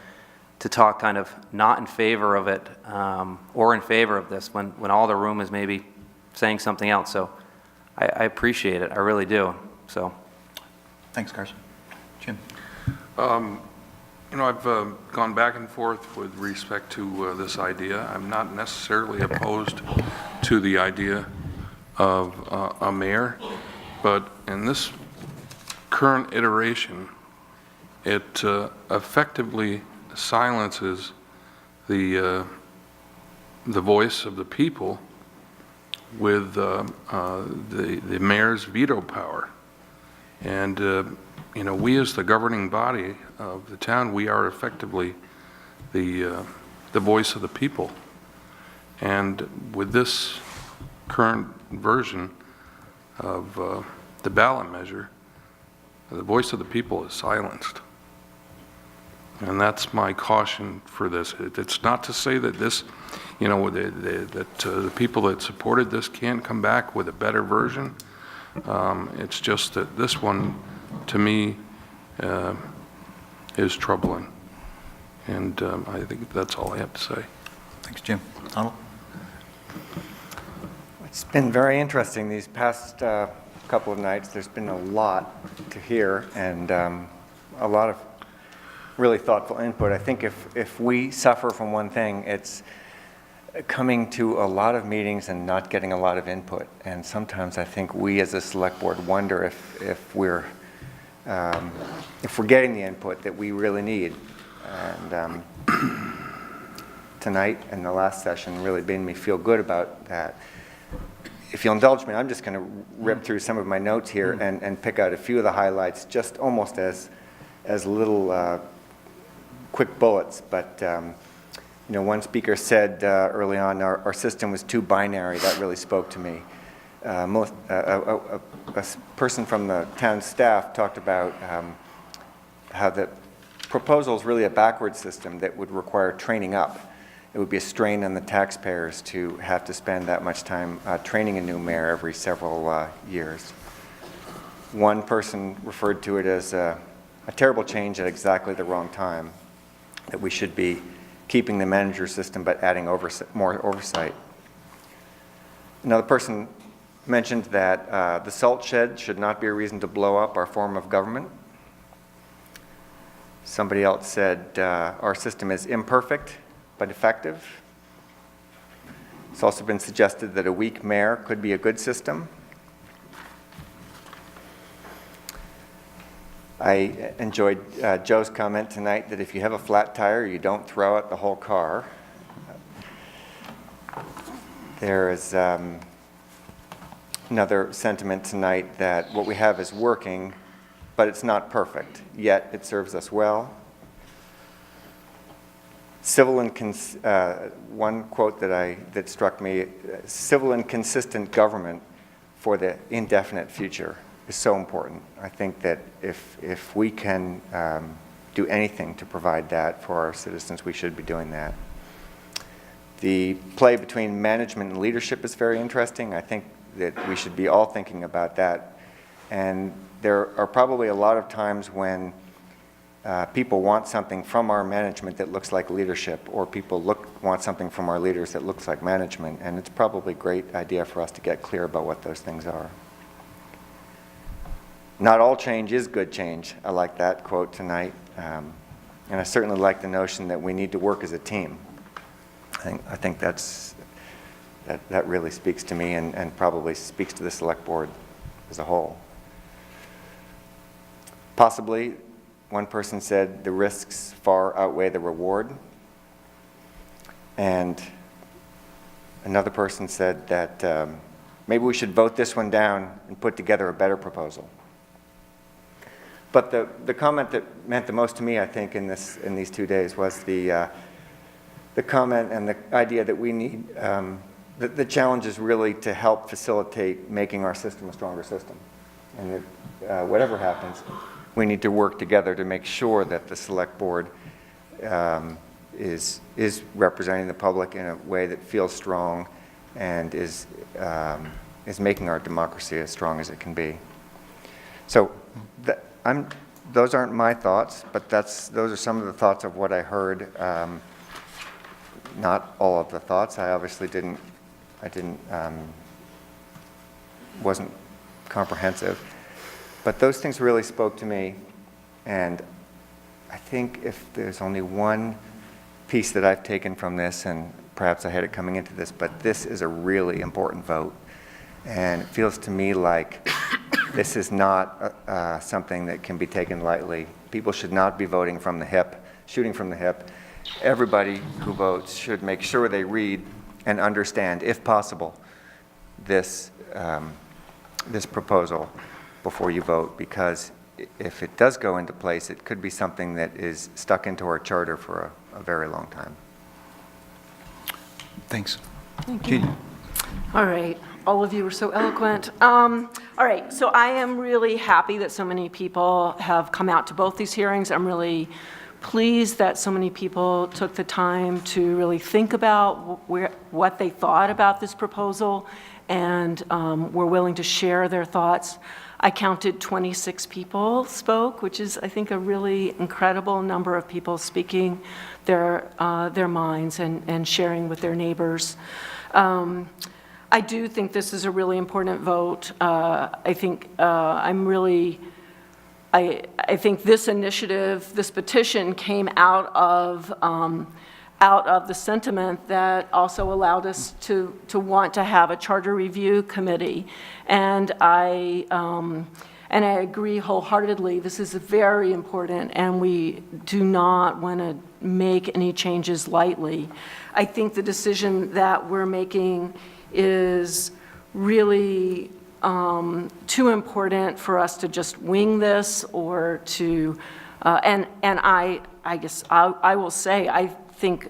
talk kind of not in favor of it or in favor of this when all the room is maybe saying something else. So I appreciate it. I really do. So, thanks, Carson. Jim? You know, I've gone back and forth with respect to this idea. I'm not necessarily opposed to the idea of a mayor, but in this current iteration, it effectively silences the voice of the people with the mayor's veto power. And you know, we as the governing body of the town, we are effectively the voice of the people. And with this current version of the ballot measure, the voice of the people is silenced. And that's my caution for this. It's not to say that this, you know, that the people that supported this can't come back with a better version. It's just that this one, to me, is troubling. And I think that's all I have to say. Thanks, Jim. Donald? It's been very interesting these past couple of nights. There's been a lot to hear and a lot of really thoughtful input. I think if we suffer from one thing, it's coming to a lot of meetings and not getting a lot of input. And sometimes I think we as a select board wonder if we're getting the input that we really need. And tonight and the last session really made me feel good about that. If you'll indulge me, I'm just going to rip through some of my notes here and pick out a few of the highlights, just almost as little quick bullets. But you know, one speaker said early on, our system was too binary. That really spoke to me. A person from the town staff talked about how the proposal is really a backward system that would require training up. It would be a strain on the taxpayers to have to spend that much time training a new mayor every several years. One person referred to it as a terrible change at exactly the wrong time, that we should be keeping the manager system but adding more oversight. Another person mentioned that the salt shed should not be a reason to blow up our form of government. Somebody else said our system is imperfect but effective. It's also been suggested that a weak mayor could be a good system. I enjoyed Joe's comment tonight that if you have a flat tire, you don't throw out the whole car. There is another sentiment tonight that what we have is working, but it's not perfect, yet it serves us well. One quote that struck me, civil and consistent government for the indefinite future is so important. I think that if we can do anything to provide that for our citizens, we should be doing that. The play between management and leadership is very interesting. I think that we should be all thinking about that. And there are probably a lot of times when people want something from our management that looks like leadership, or people want something from our leaders that looks like management, and it's probably a great idea for us to get clear about what those things are. Not all change is good change. I like that quote tonight. And I certainly like the notion that we need to work as a team. I think that really speaks to me and probably speaks to the select board as a whole. Possibly one person said the risks far outweigh the reward. And another person said that maybe we should vote this one down and put together a better proposal. But the comment that meant the most to me, I think, in these 2 days was the comment and the idea that we need, the challenge is really to help facilitate making our system a stronger system. And that whatever happens, we need to work together to make sure that the select board is representing the public in a way that feels strong and is making our democracy as strong as it can be. So those aren't my thoughts, but those are some of the thoughts of what I heard. Not all of the thoughts. I obviously wasn't comprehensive. But those things really spoke to me, and I think if there's only one piece that I've taken from this, and perhaps I had it coming into this, but this is a really important vote. And it feels to me like this is not something that can be taken lightly. People should not be voting from the hip, shooting from the hip. Everybody who votes should make sure they read and understand, if possible, this proposal before you vote, because if it does go into place, it could be something that is stuck into our charter for a very long time. Thanks. Thank you. All right. All of you were so eloquent. All right. So I am really happy that so many people have come out to both these hearings. I'm really pleased that so many people took the time to really think about what they thought about this proposal and were willing to share their thoughts. I counted 26 people spoke, which is, I think, a really incredible number of people speaking their minds and sharing with their neighbors. I do think this is a really important vote. I think I think this initiative, this petition, came out of the sentiment that also allowed us to want to have a charter review committee. And I agree wholeheartedly, this is very important, and we do not want to make any changes lightly. I think the decision that we're making is really too important for us to just wing this or to, and I guess I will say, I think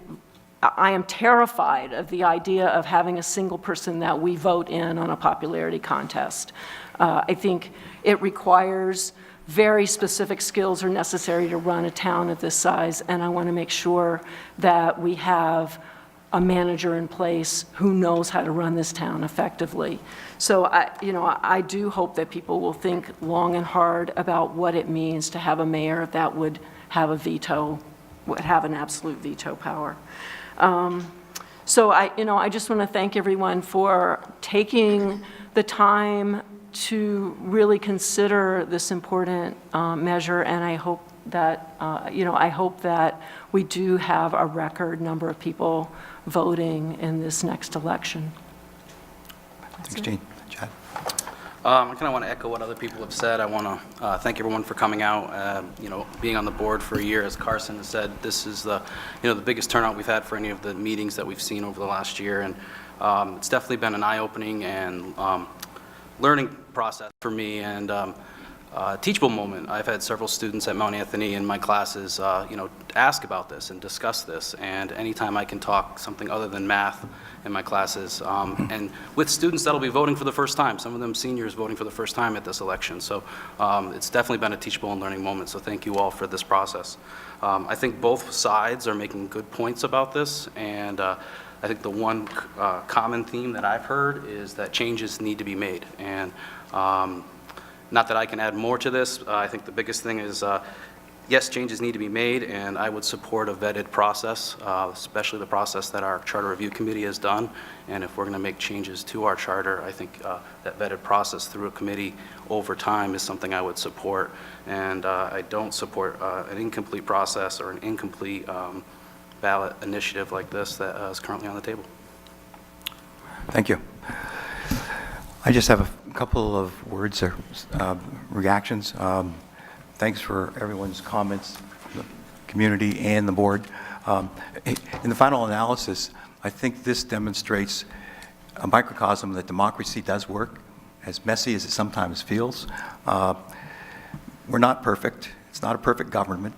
I am terrified of the idea of having a single person that we vote in on a popularity contest. I think it requires very specific skills are necessary to run a town of this size, and I want to make sure that we have a manager in place who knows how to run this town effectively. So I do hope that people will think long and hard about what it means to have a mayor that would have a veto, would have an absolute veto power. So I just want to thank everyone for taking the time to really consider this important measure, and I hope that we do have a record number of people voting in this next election. Thanks, Gene. Chad? I kind of want to echo what other people have said. I want to thank everyone for coming out. Being on the board for a year, as Carson has said, this is the biggest turnout we've had for any of the meetings that we've seen over the last year, and it's definitely been an eye-opening and learning process for me, and teachable moment. I've had several students at Mount Anthony in my classes, ask about this and discuss this, and anytime I can talk something other than math in my classes, and with students that'll be voting for the first time, some of them seniors voting for the first time at this election. So it's definitely been a teachable and learning moment, so thank you all for this process. I think both sides are making good points about this, and I think the one common theme that I've heard is that changes need to be made. And not that I can add more to this, I think the biggest thing is, yes, changes need to be made, and I would support a vetted process, especially the process that our Charter Review Committee has done. And if we're going to make changes to our charter, I think that vetted process through a committee over time is something I would support. And I don't support an incomplete process or an incomplete ballot initiative like this that is currently on the table. Thank you. I just have a couple of words or reactions. Thanks for everyone's comments, the community and the board. In the final analysis, I think this demonstrates a microcosm that democracy does work, as messy as it sometimes feels. We're not perfect. It's not a perfect governing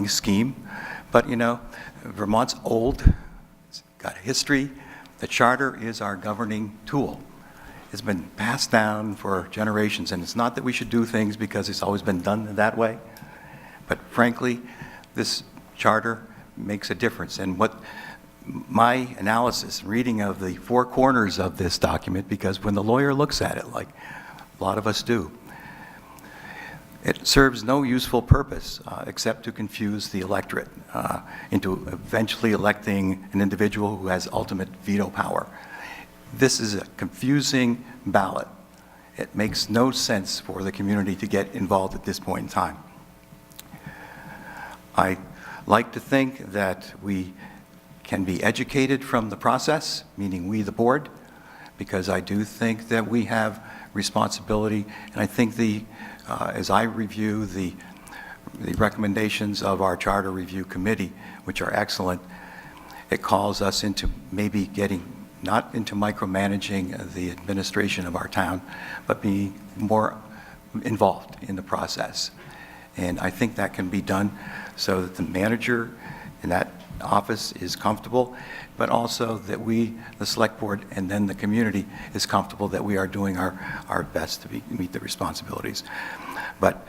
scheme. But, you know, Vermont's old. It's got a history. The charter is our governing tool. It's been passed down for generations, and it's not that we should do things because it's always been done that way, but frankly, this charter makes a difference. And what my analysis, reading of the four corners of this document, because when the lawyer looks at it, like a lot of us do, it serves no useful purpose except to confuse the electorate into eventually electing an individual who has ultimate veto power. This is a confusing ballot. It makes no sense for the community to get involved at this point in time. I like to think that we can be educated from the process, meaning we, the board, because I do think that we have responsibility, and I think as I review the recommendations of our Charter Review Committee, which are excellent, it calls us into maybe getting not into micromanaging the administration of our town, but being more involved in the process. And I think that can be done so that the manager in that office is comfortable, but also that we, the select board, and then the community is comfortable that we are doing our best to meet the responsibilities. But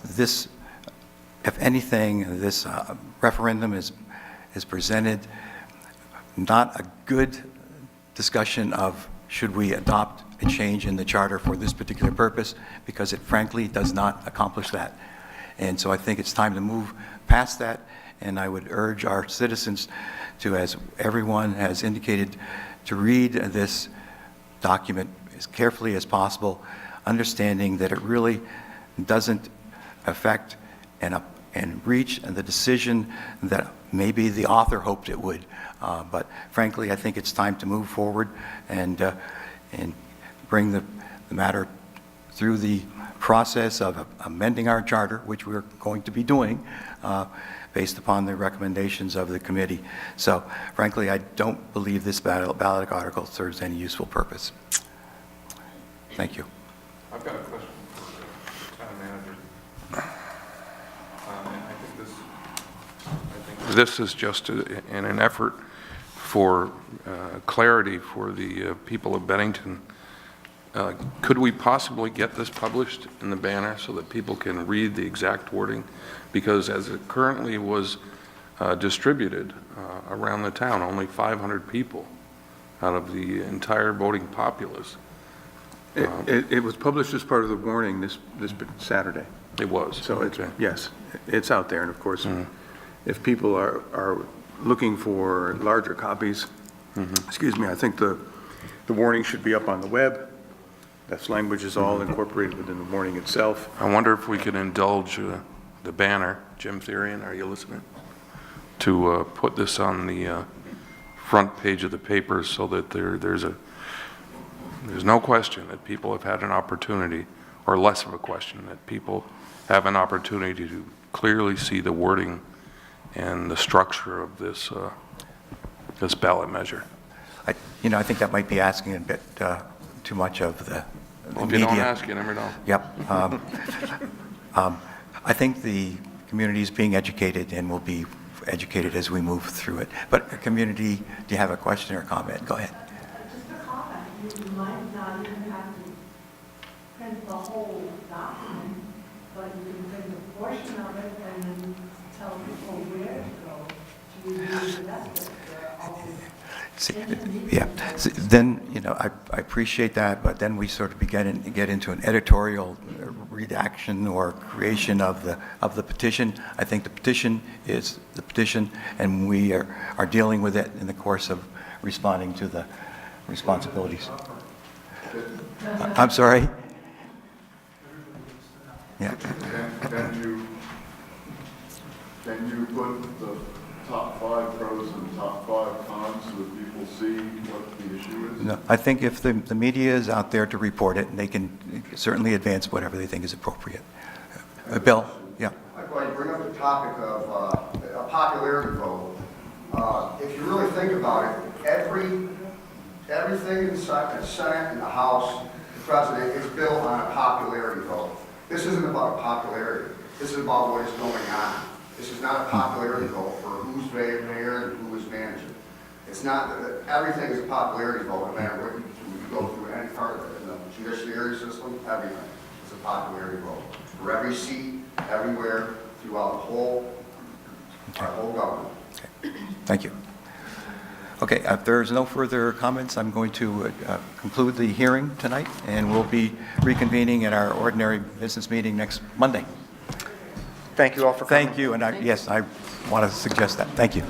this, if anything, this referendum is presented not a good discussion of should we adopt a change in the charter for this particular purpose, because it frankly does not accomplish that. And so I think it's time to move past that, and I would urge our citizens to, as everyone has indicated, to read this document as carefully as possible, understanding that it really doesn't affect and reach the decision that maybe the author hoped it would. But frankly, I think it's time to move forward and bring the matter through the process of amending our charter, which we're going to be doing based upon the recommendations of the committee. So frankly, I don't believe this ballot article serves any useful purpose. Thank you. I've got a question for the town manager. I think this is just in an effort for clarity for the people of Bennington. Could we possibly get this published in the Banner so that people can read the exact wording? Because as it currently was distributed around the town, only 500 people out of the entire voting populace. It was published as part of the warning this Saturday. It was. So okay. Yes, it's out there. And of course, if people are looking for larger copies, excuse me, I think the warning should be up on the web. That language is all incorporated within the warning itself. I wonder if we could indulge the Banner, Jim Therian, are you listening? To put this on the front page of the paper so that there's no question that people have had an opportunity, or less of a question, that people have an opportunity to clearly see the wording and the structure of this this ballot measure. I think that might be asking a bit too much of the Well, if media. you don't ask, you never know. Yep. I think the community is being educated and will be educated as we move through it. But community, do you have a question or a comment? Go ahead. Just a comment. You might not even have to print the whole document, but you can print a portion of it and then tell people where to go to review the rest of it. Yeah. Then, I appreciate that, but then we sort of get into an editorial redaction or creation of the petition. I think the petition is the petition, and we are dealing with it in the course of responding to the responsibilities. I'm sorry? Yeah. Can you put the top 5 pros and top 5 cons so that people see what the issue is? No, I think if the media is out there to report it, they can certainly advance whatever they think is appropriate. Bill, yeah. I'd like to bring up the topic of a popularity vote. If you really think about it, everything inside the Senate and the House, the President, is built on a popularity vote. This isn't about popularity. This is about what is going on. This is not a popularity vote for who's mayor and who is manager. It's not, everything is a popularity vote, no matter what you go through any part of it. In the judiciary system, everything is a popularity vote. For every seat, everywhere, throughout the whole government. Thank you. Okay, if there's no further comments, I'm going to conclude the hearing tonight, and we'll be reconvening at our ordinary business meeting next Monday. Thank you all for coming. Thank you, and yes, I want to suggest that. Thank you.